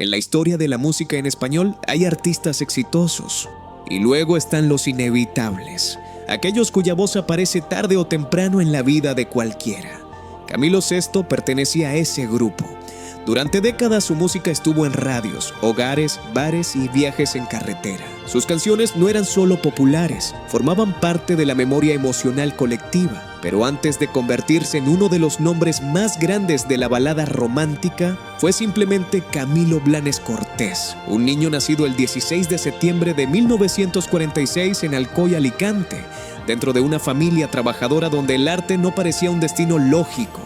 En la historia de la música en español hay artistas exitosos y luego están los inevitables, aquellos cuya voz aparece tarde o temprano en la vida de cualquiera. Camilo Sesto pertenecía a ese grupo. Durante décadas su música estuvo en radios, hogares, bares y viajes en carretera. Sus canciones no eran solo populares, formaban parte de la memoria emocional colectiva. Pero antes de convertirse en uno de los nombres más grandes de la balada romántica, fue simplemente Camilo Blanes Cortés, un niño nacido el 16 de septiembre de 1946 en Alcoy, Alicante, dentro de una familia trabajadora donde el arte no parecía un destino lógico.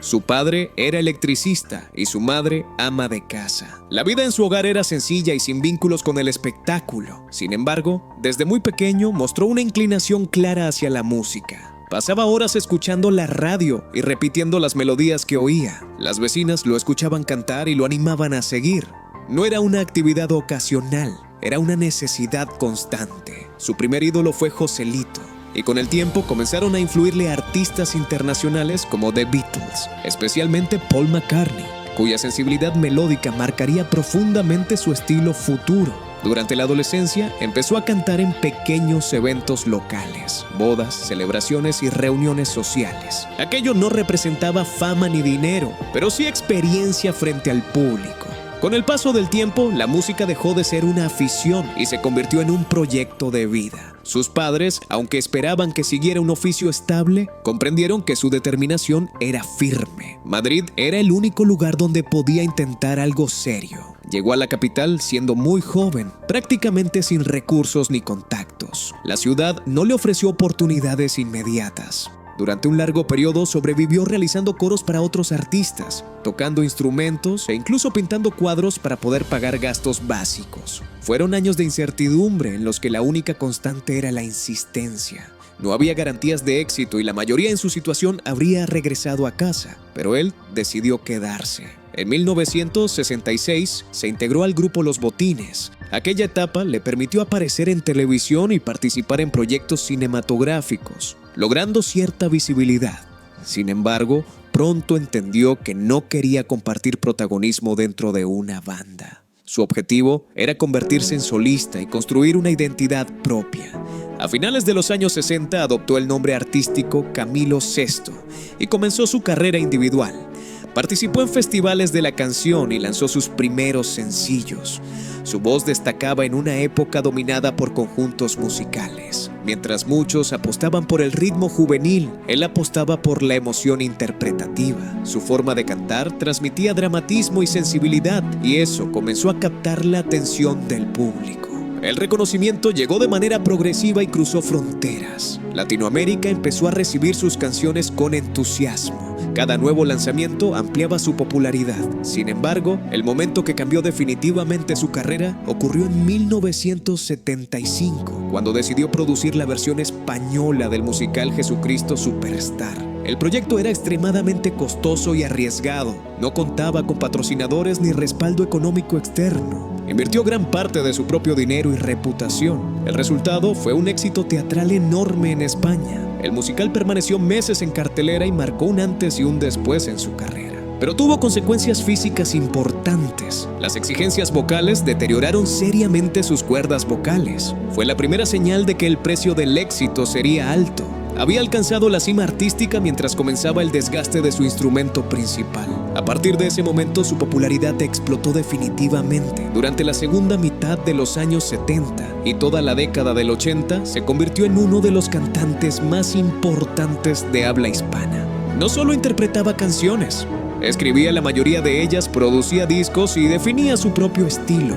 Su padre era electricista y su madre ama de casa. La vida en su hogar era sencilla y sin vínculos con el espectáculo. Sin embargo, desde muy pequeño mostró una inclinación clara hacia la música. Pasaba horas escuchando la radio y repitiendo las melodías que oía. Las vecinas lo escuchaban cantar y lo animaban a seguir. No era una actividad ocasional, era una necesidad constante. Su primer ídolo fue Joselito. Y con el tiempo comenzaron a influirle artistas internacionales como The Beatles, especialmente Paul McCartney, cuya sensibilidad melódica marcaría profundamente su estilo futuro. Durante la adolescencia empezó a cantar en pequeños eventos locales, bodas, celebraciones y reuniones sociales. Aquello no representaba fama ni dinero, pero sí experiencia frente al público. Con el paso del tiempo, la música dejó de ser una afición y se convirtió en un proyecto de vida. Sus padres, aunque esperaban que siguiera un oficio estable, comprendieron que su determinación era firme. Madrid era el único lugar donde podía intentar algo serio. Llegó a la capital siendo muy joven, prácticamente sin recursos ni contactos. La ciudad no le ofreció oportunidades inmediatas. Durante un largo periodo sobrevivió realizando coros para otros artistas, tocando instrumentos e incluso pintando cuadros para poder pagar gastos básicos. Fueron años de incertidumbre en los que la única constante era la insistencia. No había garantías de éxito y la mayoría en su situación habría regresado a casa, pero él decidió quedarse. En 1966 se integró al grupo Los Botines. Aquella etapa le permitió aparecer en televisión y participar en proyectos cinematográficos, logrando cierta visibilidad. Sin embargo, pronto entendió que no quería compartir protagonismo dentro de una banda. Su objetivo era convertirse en solista y construir una identidad propia. A finales de los años 60 adoptó el nombre artístico Camilo Sesto y comenzó su carrera individual. Participó en festivales de la canción y lanzó sus primeros sencillos. Su voz destacaba en una época dominada por conjuntos musicales. Mientras muchos apostaban por el ritmo juvenil, él apostaba por la emoción interpretativa. Su forma de cantar transmitía dramatismo y sensibilidad, y eso comenzó a captar la atención del público. El reconocimiento llegó de manera progresiva y cruzó fronteras. Latinoamérica empezó a recibir sus canciones con entusiasmo. Cada nuevo lanzamiento ampliaba su popularidad. Sin embargo, el momento que cambió definitivamente su carrera ocurrió en 1975, cuando decidió producir la versión española del musical Jesucristo Superstar. El proyecto era extremadamente costoso y arriesgado. No contaba con patrocinadores ni respaldo económico externo. Invirtió gran parte de su propio dinero y reputación. El resultado fue un éxito teatral enorme en España. El musical permaneció meses en cartelera y marcó un antes y un después en su carrera. Pero tuvo consecuencias físicas importantes. Las exigencias vocales deterioraron seriamente sus cuerdas vocales. Fue la primera señal de que el precio del éxito sería alto. Había alcanzado la cima artística mientras comenzaba el desgaste de su instrumento principal. A partir de ese momento, su popularidad explotó definitivamente. Durante la segunda mitad de los años 70 y toda la década del 80, se convirtió en uno de los cantantes más importantes de habla hispana. No solo interpretaba canciones, escribía la mayoría de ellas, producía discos y definía su propio estilo.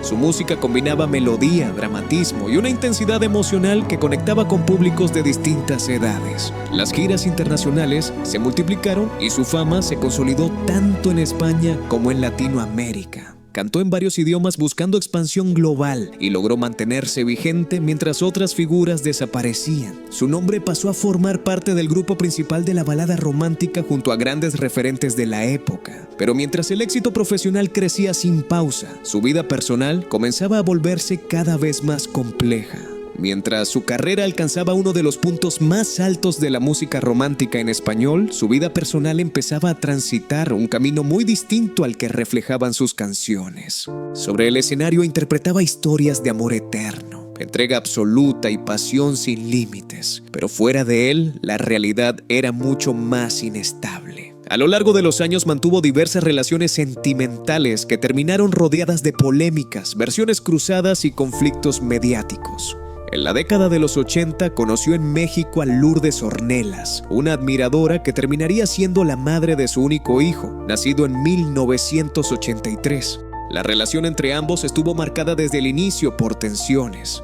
Su música combinaba melodía, dramatismo y una intensidad emocional que conectaba con públicos de distintas edades. Las giras internacionales se multiplicaron y su fama se consolidó tanto en España como en Latinoamérica. Cantó en varios idiomas buscando expansión global y logró mantenerse vigente mientras otras figuras desaparecían. Su nombre pasó a formar parte del grupo principal de la balada romántica junto a grandes referentes de la época. Pero mientras el éxito profesional crecía sin pausa, su vida personal comenzaba a volverse cada vez más compleja. Mientras su carrera alcanzaba uno de los puntos más altos de la música romántica en español, su vida personal empezaba a transitar un camino muy distinto al que reflejaban sus canciones. Sobre el escenario interpretaba historias de amor eterno, entrega absoluta y pasión sin límites, pero fuera de él, la realidad era mucho más inestable. A lo largo de los años mantuvo diversas relaciones sentimentales que terminaron rodeadas de polémicas, versiones cruzadas y conflictos mediáticos. En la década de los 80 conoció en México a Lourdes Ornelas, una admiradora que terminaría siendo la madre de su único hijo, nacido en 1983. La relación entre ambos estuvo marcada desde el inicio por tensiones.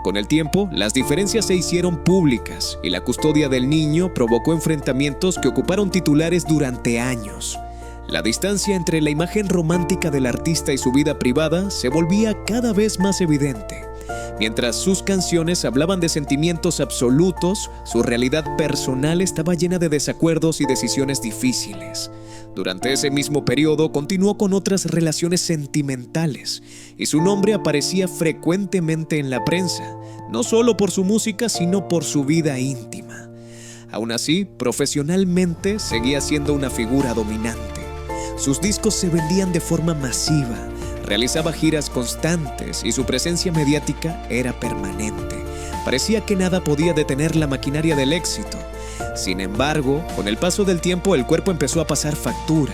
Con el tiempo, las diferencias se hicieron públicas y la custodia del niño provocó enfrentamientos que ocuparon titulares durante años. La distancia entre la imagen romántica del artista y su vida privada se volvía cada vez más evidente. Mientras sus canciones hablaban de sentimientos absolutos, su realidad personal estaba llena de desacuerdos y decisiones difíciles. Durante ese mismo periodo continuó con otras relaciones sentimentales y su nombre aparecía frecuentemente en la prensa, no solo por su música, sino por su vida íntima. Aún así, profesionalmente seguía siendo una figura dominante. Sus discos se vendían de forma masiva, realizaba giras constantes y su presencia mediática era permanente. Parecía que nada podía detener la maquinaria del éxito. Sin embargo, con el paso del tiempo el cuerpo empezó a pasar factura.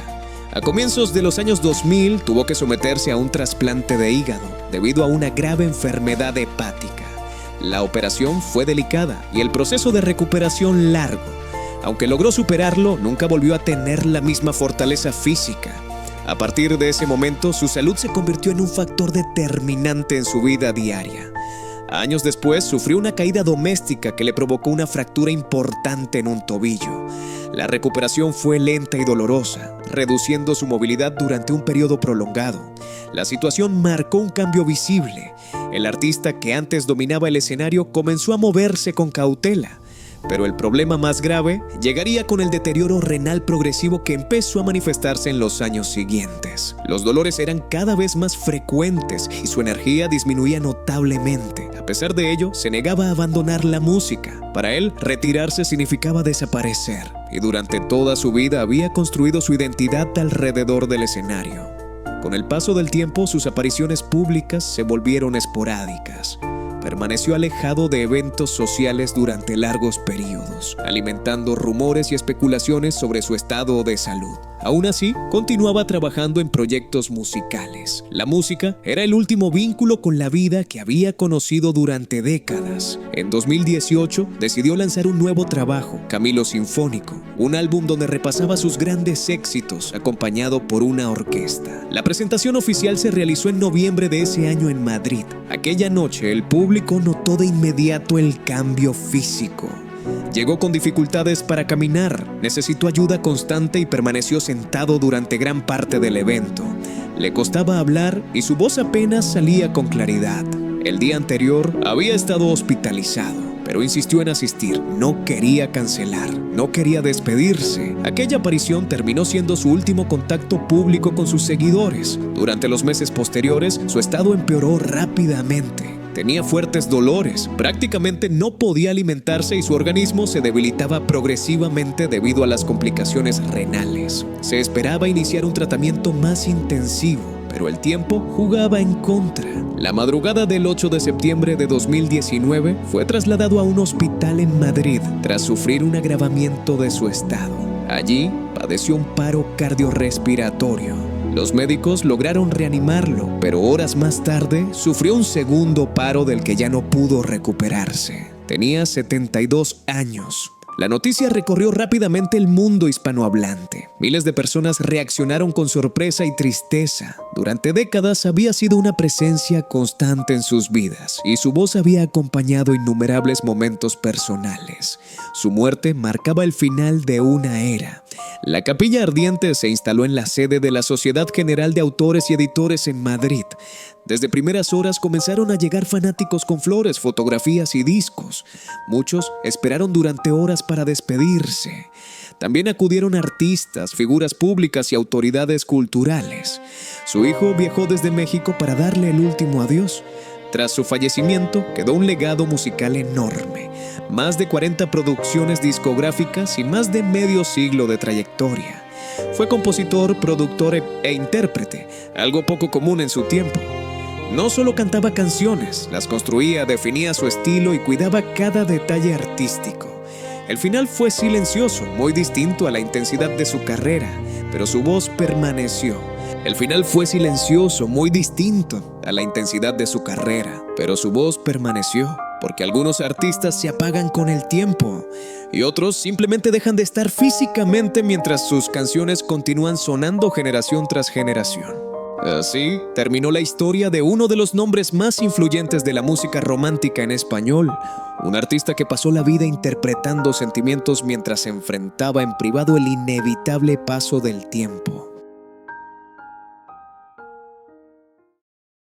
A comienzos de los años 2000 tuvo que someterse a un trasplante de hígado debido a una grave enfermedad hepática. La operación fue delicada y el proceso de recuperación largo. Aunque logró superarlo, nunca volvió a tener la misma fortaleza física. A partir de ese momento, su salud se convirtió en un factor determinante en su vida diaria. Años después, sufrió una caída doméstica que le provocó una fractura importante en un tobillo. La recuperación fue lenta y dolorosa, reduciendo su movilidad durante un periodo prolongado. La situación marcó un cambio visible. El artista que antes dominaba el escenario comenzó a moverse con cautela. Pero el problema más grave llegaría con el deterioro renal progresivo que empezó a manifestarse en los años siguientes. Los dolores eran cada vez más frecuentes y su energía disminuía notablemente. A pesar de ello, se negaba a abandonar la música. Para él, retirarse significaba desaparecer, y durante toda su vida había construido su identidad alrededor del escenario. Con el paso del tiempo, sus apariciones públicas se volvieron esporádicas. Permaneció alejado de eventos sociales durante largos periodos, alimentando rumores y especulaciones sobre su estado de salud. Aún así, continuaba trabajando en proyectos musicales. La música era el último vínculo con la vida que había conocido durante décadas. En 2018, decidió lanzar un nuevo trabajo, Camilo Sinfónico, un álbum donde repasaba sus grandes éxitos, acompañado por una orquesta. La presentación oficial se realizó en noviembre de ese año en Madrid. Aquella noche, el público notó de inmediato el cambio físico. Llegó con dificultades para caminar, necesitó ayuda constante y permaneció sentado durante gran parte del evento. Le costaba hablar y su voz apenas salía con claridad. El día anterior había estado hospitalizado, pero insistió en asistir. No quería cancelar, no quería despedirse. Aquella aparición terminó siendo su último contacto público con sus seguidores. Durante los meses posteriores, su estado empeoró rápidamente. Tenía fuertes dolores, prácticamente no podía alimentarse y su organismo se debilitaba progresivamente debido a las complicaciones renales. Se esperaba iniciar un tratamiento más intensivo, pero el tiempo jugaba en contra. La madrugada del 8 de septiembre de 2019 fue trasladado a un hospital en Madrid tras sufrir un agravamiento de su estado. Allí padeció un paro cardiorrespiratorio. Los médicos lograron reanimarlo, pero horas más tarde sufrió un segundo paro del que ya no pudo recuperarse. Tenía 72 años. La noticia recorrió rápidamente el mundo hispanohablante. Miles de personas reaccionaron con sorpresa y tristeza. Durante décadas había sido una presencia constante en sus vidas y su voz había acompañado innumerables momentos personales. Su muerte marcaba el final de una era. La Capilla Ardiente se instaló en la sede de la Sociedad General de Autores y Editores en Madrid. Desde primeras horas comenzaron a llegar fanáticos con flores, fotografías y discos. Muchos esperaron durante horas para despedirse. También acudieron artistas, figuras públicas y autoridades culturales. Su hijo viajó desde México para darle el último adiós. Tras su fallecimiento, quedó un legado musical enorme, más de 40 producciones discográficas y más de medio siglo de trayectoria. Fue compositor, productor e intérprete, algo poco común en su tiempo. No solo cantaba canciones, las construía, definía su estilo y cuidaba cada detalle artístico. El final fue silencioso, muy distinto a la intensidad de su carrera, pero su voz permaneció. El final fue silencioso, muy distinto a la intensidad de su carrera, pero su voz permaneció, porque algunos artistas se apagan con el tiempo y otros simplemente dejan de estar físicamente mientras sus canciones continúan sonando generación tras generación. Así terminó la historia de uno de los nombres más influyentes de la música romántica en español, un artista que pasó la vida interpretando sentimientos mientras enfrentaba en privado el inevitable paso del tiempo.